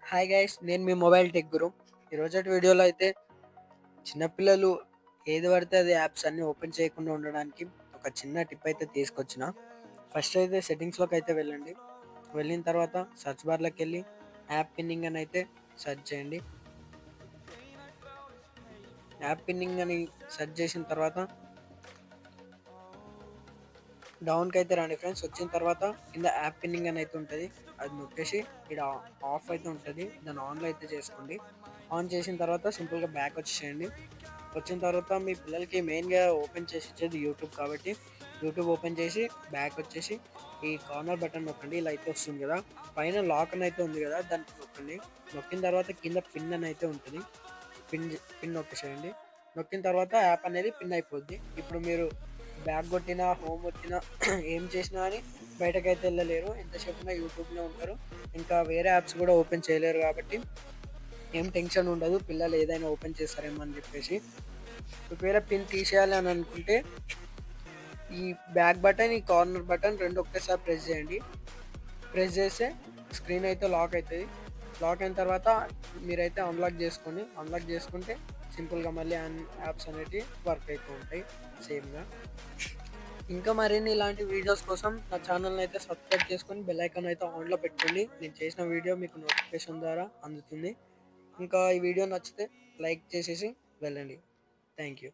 Hi guys, నేను మీ mobile tech గురు. ఈరోజటి వీడియోలో అయితే చిన్నపిల్లలు ఏది పడితే అది యాప్స్ అన్ని ఓపెన్ చేయకుండా ఉండడానికి ఒక చిన్న టిప్ అయితే తీసుకొచ్చిన. ఫస్ట్ అయితే సెట్టింగ్స్లోకి అయితే వెళ్ళండి. వెళ్ళిన తర్వాత సర్చ్ బార్లోకి వెళ్ళి యాప్ పిన్నింగ్ అని అయితే సెర్చ్ చేయండి. యాప్ పిన్నింగ్ అని సెర్చ్ చేసిన తర్వాత డౌన్కి అయితే రండి ఫ్రెండ్స్. వచ్చిన తర్వాత కింద యాప్ పిన్నింగ్ అని అయితే ఉంటుంది, అది నొక్కేసి ఇక్కడ ఆఫ్ అయితే ఉంటుంది, దాన్ని ఆన్లో అయితే చేసుకోండి. ఆన్ చేసిన తర్వాత సింపుల్గా బ్యాక్ వచ్చేసేయండి. వచ్చిన తర్వాత మీ పిల్లలకి మెయిన్గా ఓపెన్ చేసి ఇచ్చేది యూట్యూబ్ కాబట్టి యూట్యూబ్ ఓపెన్ చేసి బ్యాక్ వచ్చేసి ఈ కార్నర్ బటన్ నొక్కండి. ఇలా అయితే వస్తుంది కదా, పైన లాక్ అని అయితే ఉంది కదా, దాన్ని నొక్కండి. నొక్కిన తర్వాత కింద పిన్ అని అయితే ఉంటుంది, పిన్ పిన్ నొక్కేసేయండి. నొక్కిన తర్వాత యాప్ అనేది పిన్ అయిపోద్ది. ఇప్పుడు మీరు బ్యాక్ కొట్టినా హోమ్ వచ్చినా ఏం చేసినా అని బయటకైతే వెళ్ళలేరు, ఎంతసేపున యూట్యూబ్లో ఉంటారు. ఇంకా వేరే యాప్స్ కూడా ఓపెన్ చేయలేరు కాబట్టి ఏం టెన్షన్ ఉండదు, పిల్లలు ఏదైనా ఓపెన్ చేస్తారేమో అని చెప్పేసి. ఒకవేళ పిన్ తీసేయాలి అని అనుకుంటే ఈ బ్యాక్ బటన్, ఈ కార్నర్ బటన్ రెండు ఒకేసారి ప్రెస్ చేయండి. ప్రెస్ చేస్తే స్క్రీన్ అయితే లాక్ అవుతుంది. లాక్ అయిన తర్వాత మీరైతే అన్లాక్ చేసుకోండి. అన్లాక్ చేసుకుంటే సింపుల్గా మళ్ళీ యాప్స్ అనేవి వర్క్ అవుతూ ఉంటాయి సేమ్గా. ఇంకా మరిన్ని ఇలాంటి వీడియోస్ కోసం నా ఛానల్ని అయితే సబ్స్క్రైబ్ చేసుకొని బెల్ ఐకాన్ అయితే ఆన్లో పెట్టుకోండి. నేను చేసిన వీడియో మీకు నోటిఫికేషన్ ద్వారా అందుతుంది. ఇంకా ఈ వీడియో నచ్చితే లైక్ చేసేసి వెళ్ళండి. Thank you.